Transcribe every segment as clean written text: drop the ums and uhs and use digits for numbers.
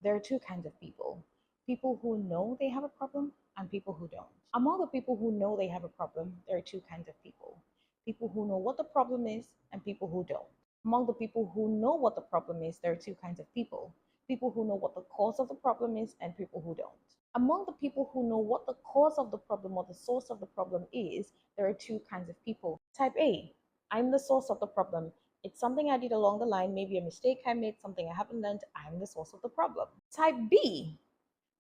There are two kinds of people: people who know they have a problem and people who don't. Among the people who know they have a problem, there are two kinds of people: people who know what the problem is and people who don't. Among the people who know what the problem is, there are two kinds of people: people who know what the cause of the problem is and people who don't. Among the people who know what the cause of the problem or the source of the problem is, there are two kinds of people. Type A: I'm the source of the problem. It's something I did along the line, maybe a mistake I made, something I haven't learned. I'm the source of the problem. Type B: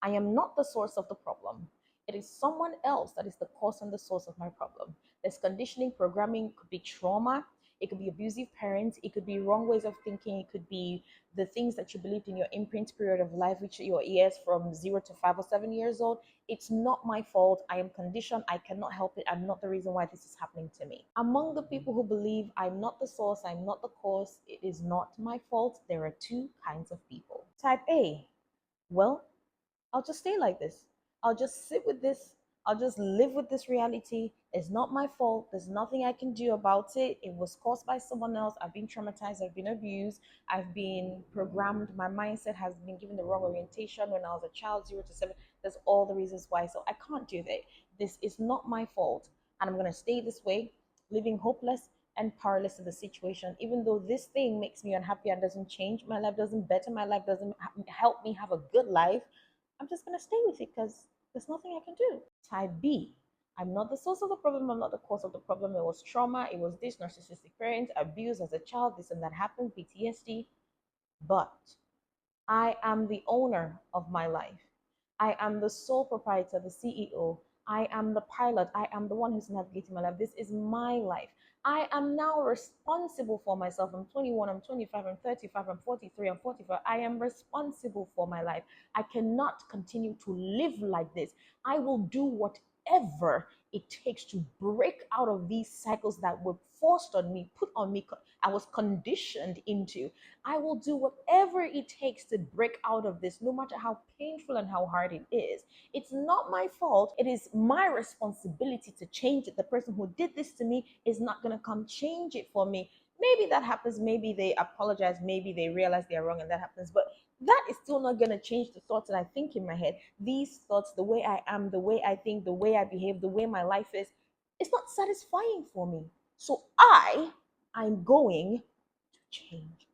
I am not the source of the problem. It is someone else that is the cause and the source of my problem. There's conditioning, programming, could be trauma, it could be abusive parents, it could be wrong ways of thinking, it could be the things that you believed in your imprint period of life, which your years from 0 to 5 or 7 years old. It's not my fault. I am conditioned. I cannot help it. I'm not the reason why this is happening to me. Among the people who believe I'm not the source, I'm not the cause, it is not my fault, there are two kinds of people. Type A: well, I'll just stay like this. I'll just sit with this. I'll just live with this reality. It's not my fault. There's nothing I can do about it. It was caused by someone else. I've been traumatized. I've been abused. I've been programmed. My mindset has been given the wrong orientation when I was a child, 0 to 7. There's all the reasons why. So I can't do that. This is not my fault. And I'm going to stay this way, living hopeless and powerless in the situation. Even though this thing makes me unhappy and doesn't change my life, doesn't better my life, doesn't help me have a good life, I'm just going to stay with it because there's nothing I can do. Type B: I'm not the source of the problem. I'm not the cause of the problem. It was trauma. It was this narcissistic parent, abuse as a child, this and that happened, PTSD. But I am the owner of my life. I am the sole proprietor, the CEO. I am the pilot. I am the one who's navigating my life. This is my life. I am now responsible for myself. I'm 21, I'm 25, I'm 35, I'm 43, I'm 45. I am responsible for my life. I cannot continue to live like this. I will do whatever it takes to break out of these cycles that were forced on me, put on me, I was conditioned into. I will do whatever it takes to break out of this, no matter how painful and how hard it is. It's not my fault. It is my responsibility to change it. The person who did this to me is not going to come change it for me. Maybe that happens. Maybe they apologize. Maybe they realize they're wrong and that happens. But that is still not going to change the thoughts that I think in my head. These thoughts, the way I am, the way I think, the way I behave, the way my life is, it's not satisfying for me. So I'm going to change.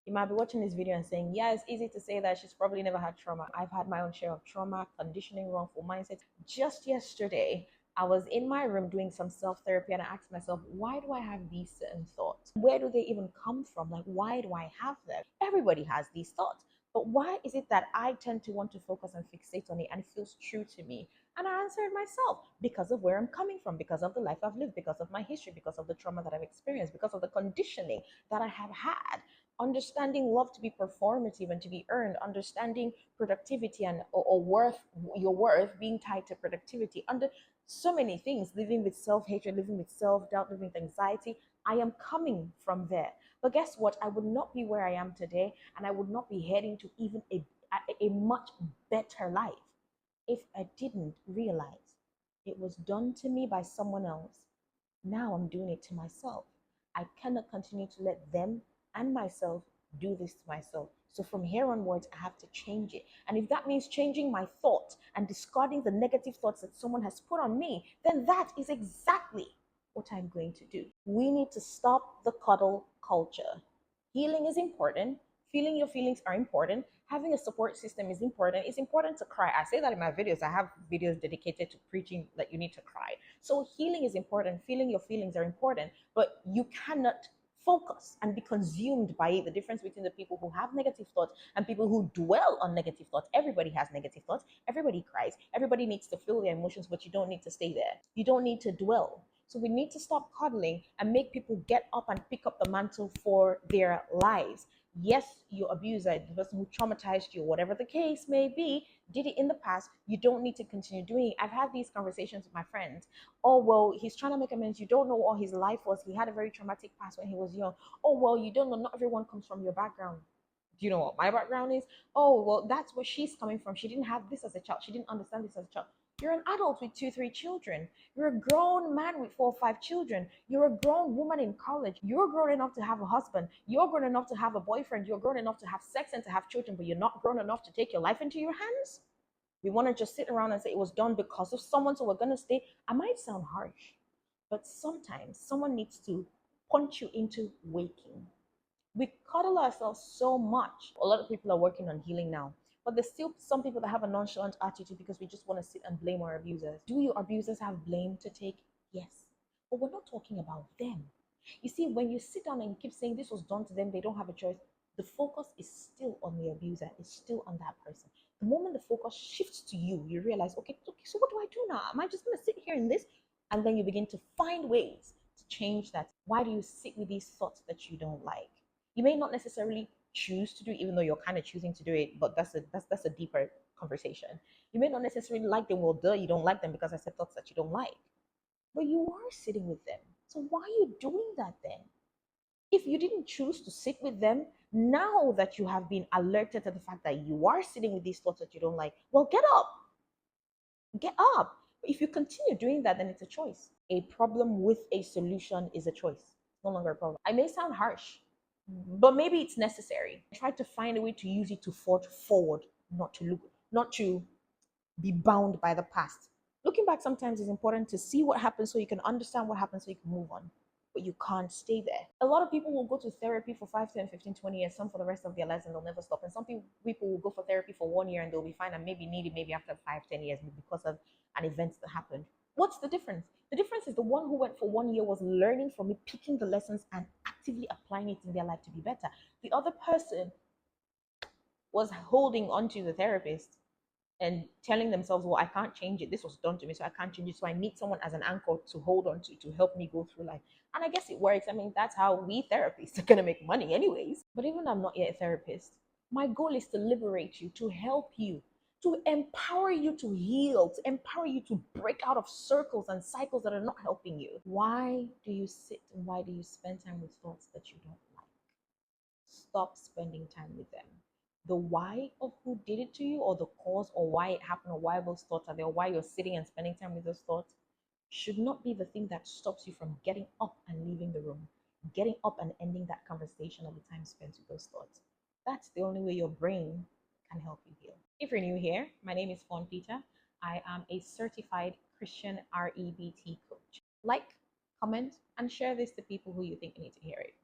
You might be watching this video and saying, yeah, it's easy to say that she's probably never had trauma. I've had my own share of trauma, conditioning, wrongful mindset. Just yesterday, I was in my room doing some self therapy and I asked myself, why do I have these certain thoughts? Where do they even come from? Like, why do I have them? Everybody has these thoughts. But why is it that I tend to want to focus and fixate on it and it feels true to me? And I answered myself, because of where I'm coming from, because of the life I've lived, because of my history, because of the trauma that I've experienced, because of the conditioning that I have had. Understanding love to be performative and to be earned, understanding productivity and or worth, your worth being tied to productivity, under so many things, living with self-hatred, living with self-doubt, living with anxiety. I am coming from there. But guess what? I would not be where I am today, and I would not be heading to even a much better life if I didn't realize it was done to me by someone else. Now I'm doing it to myself. I cannot continue to let them and myself do this to myself. So from here onwards, I have to change it. And if that means changing my thoughts and discarding the negative thoughts that someone has put on me, then that is exactly what I'm going to do. We need to stop the cuddle culture. Healing is important. Feeling your feelings are important. Having a support system is important. It's important to cry. I say that in my videos. I have videos dedicated to preaching that you need to cry. So healing is important. Feeling your feelings are important, but you cannot focus and be consumed by it. The difference between the people who have negative thoughts and people who dwell on negative thoughts. Everybody has negative thoughts. Everybody cries. Everybody needs to feel their emotions, but you don't need to stay there. You don't need to dwell. So we need to stop coddling and make people get up and pick up the mantle for their lives. Yes, your abuser, the person who traumatized you, whatever the case may be, did it in the past. You don't need to continue doing it. I've had these conversations with my friends. Oh, well, he's trying to make amends. You don't know what his life was. He had a very traumatic past when he was young. Oh, well, you don't know. Not everyone comes from your background. Do you know what my background is? Oh, well, that's where she's coming from. She didn't have this as a child. She didn't understand this as a child. You're an adult with two, three children. You're a grown man with four or five children. You're a grown woman in college. You're grown enough to have a husband. You're grown enough to have a boyfriend. You're grown enough to have sex and to have children, but you're not grown enough to take your life into your hands. We want to just sit around and say it was done because of someone, so we're going to stay. I might sound harsh, but sometimes someone needs to punch you into waking. We coddle ourselves so much. A lot of people are working on healing now, but there's still some people that have a nonchalant attitude because we just want to sit and blame our abusers. Do your abusers have blame to take? Yes, but we're not talking about them. You see, when you sit down and you keep saying this was done to them, they don't have a choice, the focus is still on the abuser, it's still on that person. The moment the focus shifts to you, you realize, okay, so what do I do now? Am I just going to sit here in this? And then you begin to find ways to change that. Why do you sit with these thoughts that you don't like? You may not necessarily choose to do it, even though you're kind of choosing to do it, but that's a deeper conversation. You may not necessarily like them. Well, duh, you don't like them because I said thoughts that you don't like. But you are sitting with them. So why are you doing that then? If you didn't choose to sit with them, now that you have been alerted to the fact that you are sitting with these thoughts that you don't like, well, get up. Get up. If you continue doing that, then it's a choice. A problem with a solution is a choice. It's no longer a problem. I may sound harsh, but maybe it's necessary. Try to find a way to use it to forge forward, not to be bound by the past. Looking back sometimes is important to see what happened so you can understand what happened so you can move on. But you can't stay there. A lot of people will go to therapy for 5, 10, 15, 20 years, some for the rest of their lives, and they'll never stop. And some people will go for therapy for 1 year and they'll be fine and maybe need it maybe after 5, 10 years because of an event that happened. What's the difference? The difference is the one who went for 1 year was learning from it, picking the lessons, and actively applying it in their life to be better. The other person was holding on to the therapist and telling themselves, well, I can't change it. This was done to me, so I can't change it. So I need someone as an anchor to hold on to help me go through life. And I guess it works. I mean, that's how we therapists are going to make money, anyways. But even though I'm not yet a therapist, my goal is to liberate you, to help you, to empower you to heal, to empower you to break out of circles and cycles that are not helping you. Why do you sit and why do you spend time with thoughts that you don't like? Stop spending time with them. The why of who did it to you, or the cause, or why it happened, or why those thoughts are there, or why you're sitting and spending time with those thoughts, should not be the thing that stops you from getting up and leaving the room, getting up and ending that conversation or the time spent with those thoughts. That's the only way your brain can help you heal. If you're new here, my name is Fawn Peter. I am a certified Christian REBT coach. Like, comment, and share this to people who you think need to hear it.